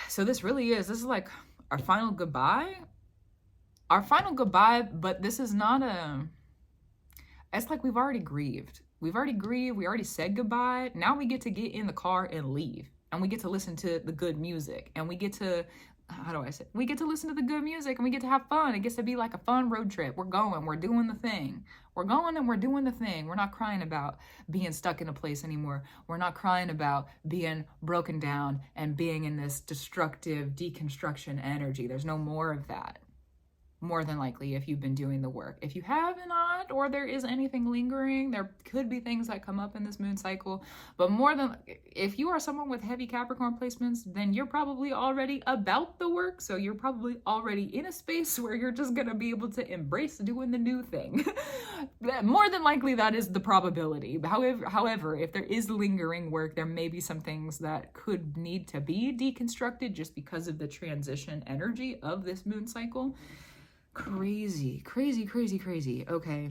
So this is like our final goodbye. Our final goodbye, but this is not it's like we've already grieved. We already said goodbye. Now we get to get in the car and leave. And we get to listen to the good music. And we get to, we get to listen to the good music and we get to have fun. It gets to be like a fun road trip. We're going, we're doing the thing. We're going and we're doing the thing. We're not crying about being stuck in a place anymore. We're not crying about being broken down and being in this destructive deconstruction energy. There's no more of that. More than likely, if you've been doing the work. If you have not, or there is anything lingering, there could be things that come up in this moon cycle. But if you are someone with heavy Capricorn placements, then you're probably already about the work. So you're probably already in a space where you're just going to be able to embrace doing the new thing. More than likely, that is the probability. However, if there is lingering work, there may be some things that could need to be deconstructed just because of the transition energy of this moon cycle. Crazy. Okay.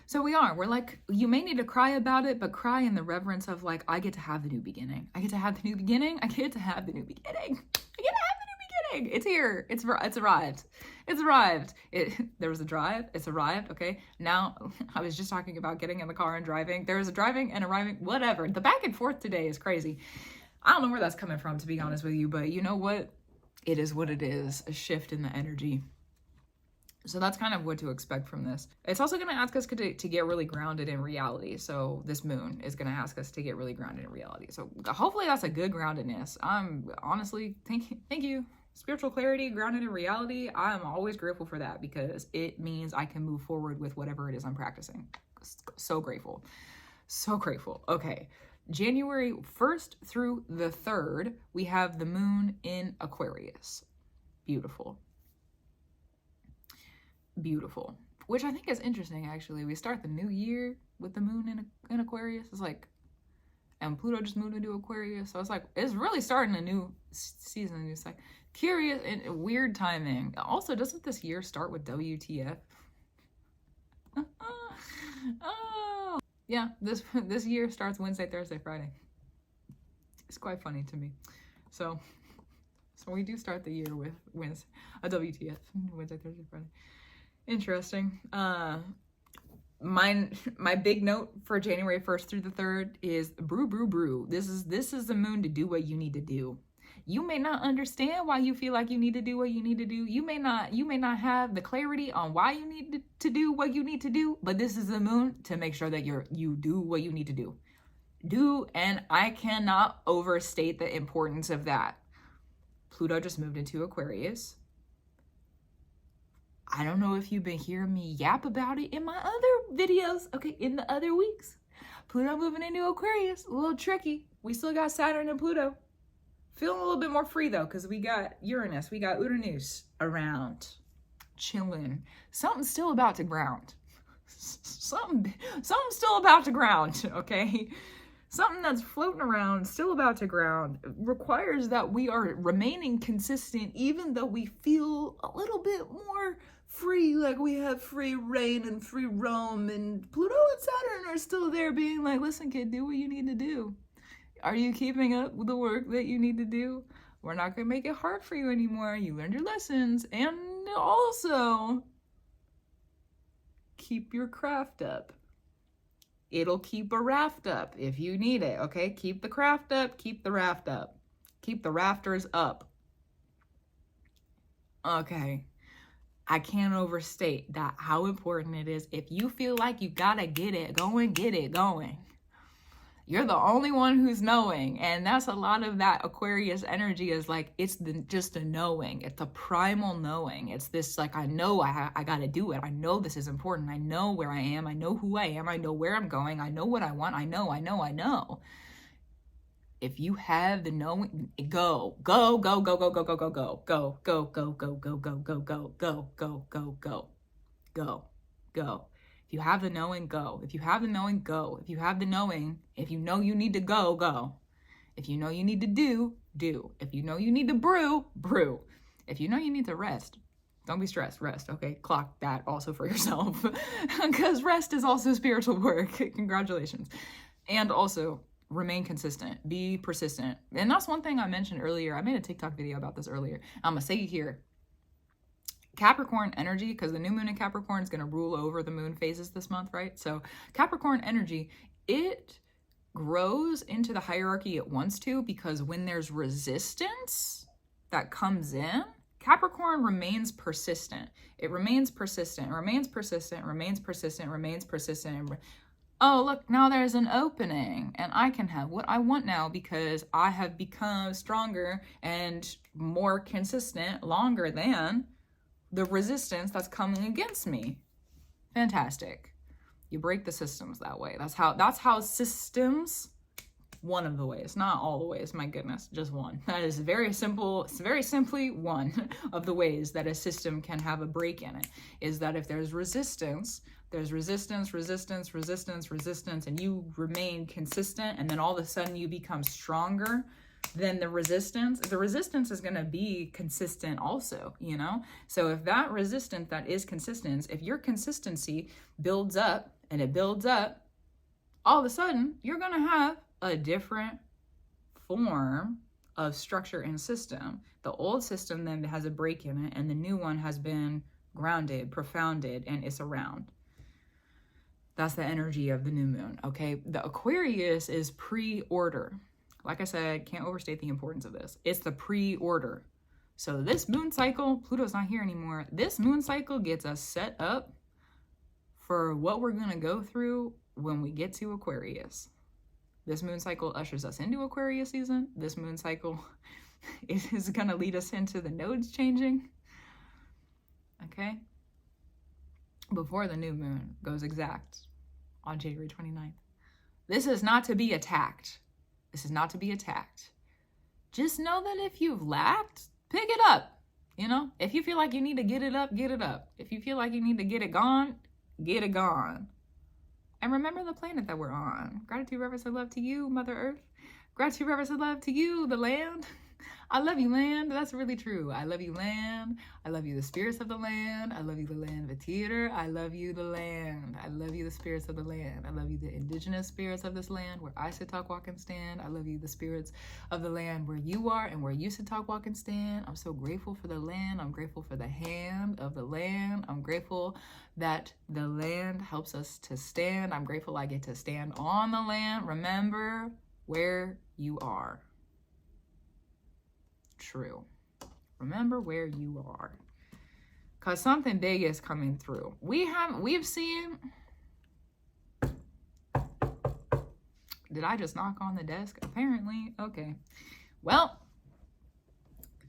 So we're like, you may need to cry about it, but cry in the reverence of like, I get to have the new beginning. I get to have the new beginning. It's here. It's arrived. There was a drive. It's arrived. Okay. Now I was just talking about getting in the car and driving. There is a driving and arriving, whatever. The back and forth today is crazy. I don't know where that's coming from, to be honest with you, but you know what? It is what it is, a shift in the energy. So that's kind of what to expect from this. It's also going to ask us to get really grounded in reality. So this moon is going to ask us to get really grounded in reality. So hopefully that's a good groundedness. I'm honestly, thank you. Spiritual clarity, grounded in reality. I'm always grateful for that because it means I can move forward with whatever it is I'm practicing. So grateful. Okay. January 1st through the 3rd, we have the moon in Aquarius. Beautiful. Which I think is interesting, actually. We start the new year with the moon in Aquarius. It's like, and Pluto just moved into Aquarius. So it's like, it's really starting a new season, a new cycle. Curious and weird timing. Also, doesn't this year start with WTF? Oh. Yeah, this year starts Wednesday, Thursday, Friday. It's quite funny to me. So we do start the year with a WTF, Wednesday, Thursday, Friday. Interesting. My big note for January 1st through the 3rd is brew. This is the moon to do what you need to do. You may not understand why you feel like you need to do what you need to do. You may not have the clarity on why you need to do what you need to do, but this is the moon to make sure that you do what you need to do. And I cannot overstate the importance of that. Pluto just moved into Aquarius. I don't know if you've been hearing me yap about it in my other videos, okay, in the other weeks. Pluto moving into Aquarius, a little tricky. We still got Saturn and Pluto. Feeling a little bit more free though, because we got Uranus, we got Uranus around, chilling. Something's still about to ground. Something's still about to ground, okay? Something that's floating around, still about to ground, requires that we are remaining consistent, even though we feel a little bit more free, like we have free reign and free roam, and Pluto and Saturn are still there being like, listen, kid, do what you need to do. Are you keeping up with the work that you need to do? We're not going to make it hard for you anymore. You learned your lessons. And also, keep your craft up. It'll keep a raft up if you need it, okay? Keep the craft up, keep the raft up. Keep the rafters up. Okay. I can't overstate that how important it is. If you feel like you gotta get it going, get it going. You're the only one who's knowing. And that's a lot of that Aquarius energy is like, it's just a knowing. It's a primal knowing. It's this like, I know I got to do it. I know this is important. I know where I am. I know who I am. I know where I'm going. I know what I want. I know. If you have the knowing, go. If you have the knowing, go. If you have the knowing, go. If you have the knowing, if you know you need to go, go. If you know you need to do, do. If you know you need to brew, brew. If you know you need to rest, don't be stressed, rest, okay? Clock that also for yourself because rest is also spiritual work. Congratulations. And also, remain consistent, be persistent. And that's one thing I mentioned earlier. I made a TikTok video about this earlier. I'm gonna say it here. Capricorn energy, because the new moon in Capricorn is going to rule over the moon phases this month, right? So Capricorn energy, it grows into the hierarchy it wants to, because when there's resistance that comes in, Capricorn remains persistent. It remains persistent, remains persistent, remains persistent, remains persistent. Oh, look, now there's an opening and I can have what I want now because I have become stronger and more consistent longer than the resistance that's coming against me. Fantastic. You break the systems that way. That's how systems, one of the ways, not all the ways, my goodness, just one. That is very simple. It's very simply one of the ways that a system can have a break in it, is that if there's resistance, resistance, and you remain consistent, and then all of a sudden you become stronger than the resistance is going to be consistent also, you know? So if that resistance that is consistent, if your consistency builds up and it builds up, all of a sudden you're going to have a different form of structure and system. The old system then has a break in it, and the new one has been grounded, profounded, and it's around. That's the energy of the new moon, okay? The Aquarius is pre-order. Like I said, can't overstate the importance of this. It's the pre-order. So this moon cycle, Pluto's not here anymore. This moon cycle gets us set up for what we're going to go through when we get to Aquarius. This moon cycle ushers us into Aquarius season. This moon cycle is going to lead us into the nodes changing. Okay? Before the new moon goes exact on January 29th. This is not to be attacked. This is not to be attacked. Just know that if you've lacked, pick it up. You know, if you feel like you need to get it up, get it up. If you feel like you need to get it gone, get it gone. And remember the planet that we're on. Gratitude, reverence, and love to you, Mother Earth. Gratitude, reverence, and love to you, the land. I love you, land. That's really true. I love you, land. I love you, the spirits of the land. I love you, the land of the theater. I love you, the land. I love you, the spirits of the land. I love you, the indigenous spirits of this land where I sit, talk, walk, and stand. I love you, the spirits of the land where you are and where you sit, talk, walk, and stand. I'm so grateful for the land. I'm grateful for the hand of the land. I'm grateful that the land helps us to stand. I'm grateful I get to stand on the land. Remember where you are. True. Remember where you are. Because something big is coming through. We've seen... Did I just knock on the desk? Apparently. Okay. Well,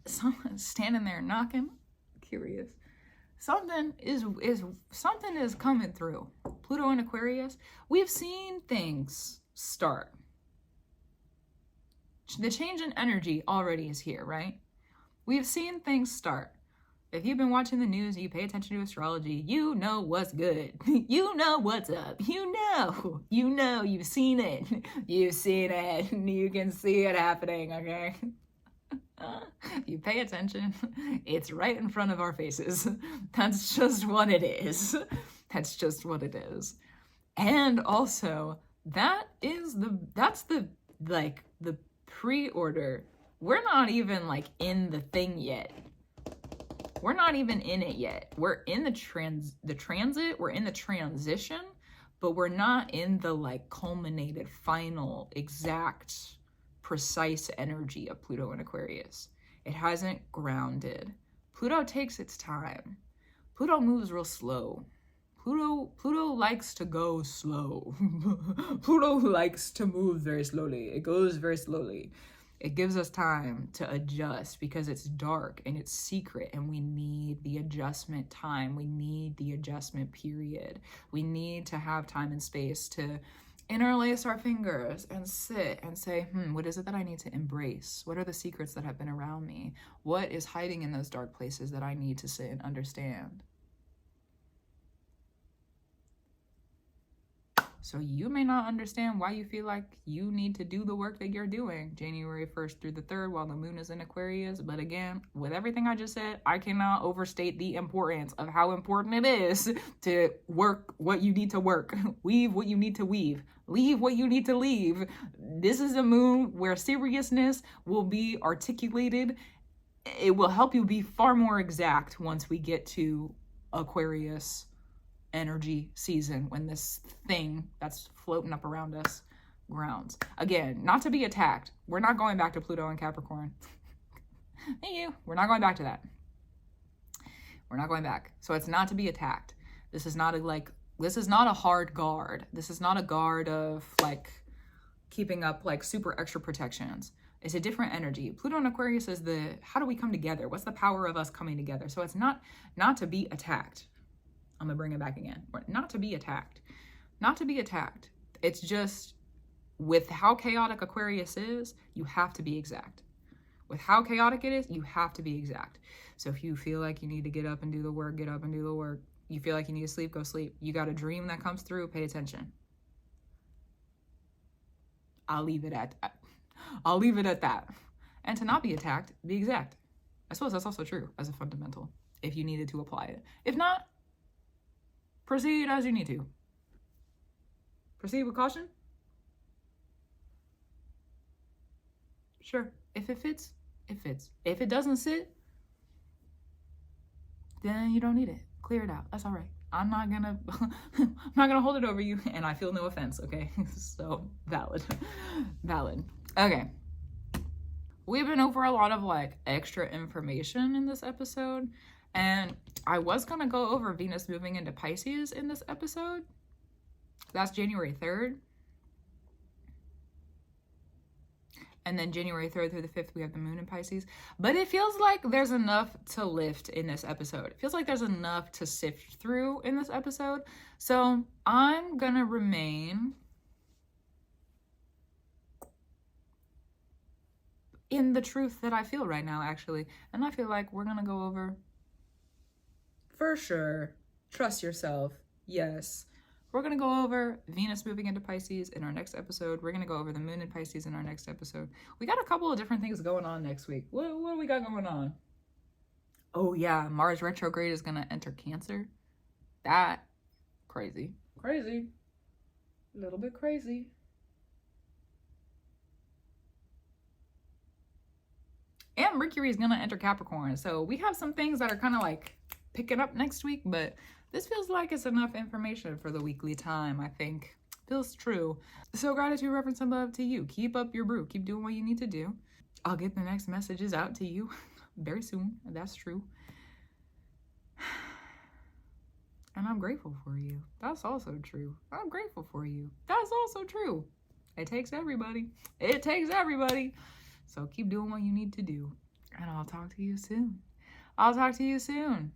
someone's standing there knocking. Curious. Something is coming through. Pluto and Aquarius. We've seen things start. The change in energy already is here, right? We've seen things start. If you've been watching the news, you pay attention to astrology, you know what's good. You know what's up. You know, you've seen it. You've seen it. You can see it happening, okay? You pay attention, it's right in front of our faces. That's just what it is. That's just what it is. And also, that's the pre-order. We're not even like in the thing yet. We're not even in it yet. We're in the transit, we're in the transition, but we're not in the like culminated, final, exact, precise energy of Pluto and Aquarius. It hasn't grounded. Pluto takes its time. Pluto moves real slow. Pluto likes to go slow. Pluto likes to move very slowly. It goes very slowly. It gives us time to adjust because it's dark and it's secret, and we need the adjustment time. We need the adjustment period. We need to have time and space to interlace our fingers and sit and say, what is it that I need to embrace? What are the secrets that have been around me? What is hiding in those dark places that I need to sit and understand? So you may not understand why you feel like you need to do the work that you're doing January 1st through the 3rd while the moon is in Aquarius. But again, with everything I just said, I cannot overstate the importance of how important it is to work what you need to work, weave what you need to weave, leave what you need to leave. This is a moon where seriousness will be articulated. It will help you be far more exact once we get to Aquarius energy season, when this thing that's floating up around us grounds. Again, not to be attacked. We're not going back to Pluto and Capricorn. Thank you. We're not going back to that. We're not going back. So it's not to be attacked. This is not this is not a hard guard. This is not a guard of like keeping up like super extra protections. It's a different energy. Pluto and Aquarius is how do we come together? What's the power of us coming together? So it's not to be attacked. I'm gonna bring it back again. Not to be attacked. Not to be attacked. It's just, with how chaotic Aquarius is, you have to be exact. With how chaotic it is, you have to be exact. So if you feel like you need to get up and do the work, get up and do the work. You feel like you need to sleep, go sleep. You got a dream that comes through, pay attention. I'll leave it at that. And to not be attacked, be exact. I suppose that's also true as a fundamental, if you needed to apply it. If not, proceed as you need to. Proceed with caution. Sure. If it fits, it fits. If it doesn't sit, then you don't need it. Clear it out. That's all right. I'm not gonna hold it over you, and I feel no offense, okay? So valid. Okay. We've been over a lot of like extra information in this episode, and I was gonna go over Venus moving into Pisces in this episode. That's January 3rd. And then January 3rd through the 5th, we have the moon in Pisces. But it feels like there's enough to lift in this episode. It feels like there's enough to sift through in this episode. So I'm going to remain in the truth that I feel right now, actually. And I feel like we're going to go over, for sure, trust yourself. Yes. We're going to go over Venus moving into Pisces in our next episode. We're going to go over the moon in Pisces in our next episode. We got a couple of different things going on next week. What do we got going on? Oh, yeah. Mars retrograde is going to enter Cancer. That, crazy. Crazy. A little bit crazy. And Mercury is going to enter Capricorn. So we have some things that are kind of like picking up next week, but this feels like it's enough information for the weekly time, I think. Feels true. So gratitude, reverence, and love to you. Keep up your brew. Keep doing what you need to do. I'll get the next messages out to you very soon. That's true. And I'm grateful for you. That's also true. I'm grateful for you. That's also true. It takes everybody. It takes everybody. So keep doing what you need to do. And I'll talk to you soon. I'll talk to you soon.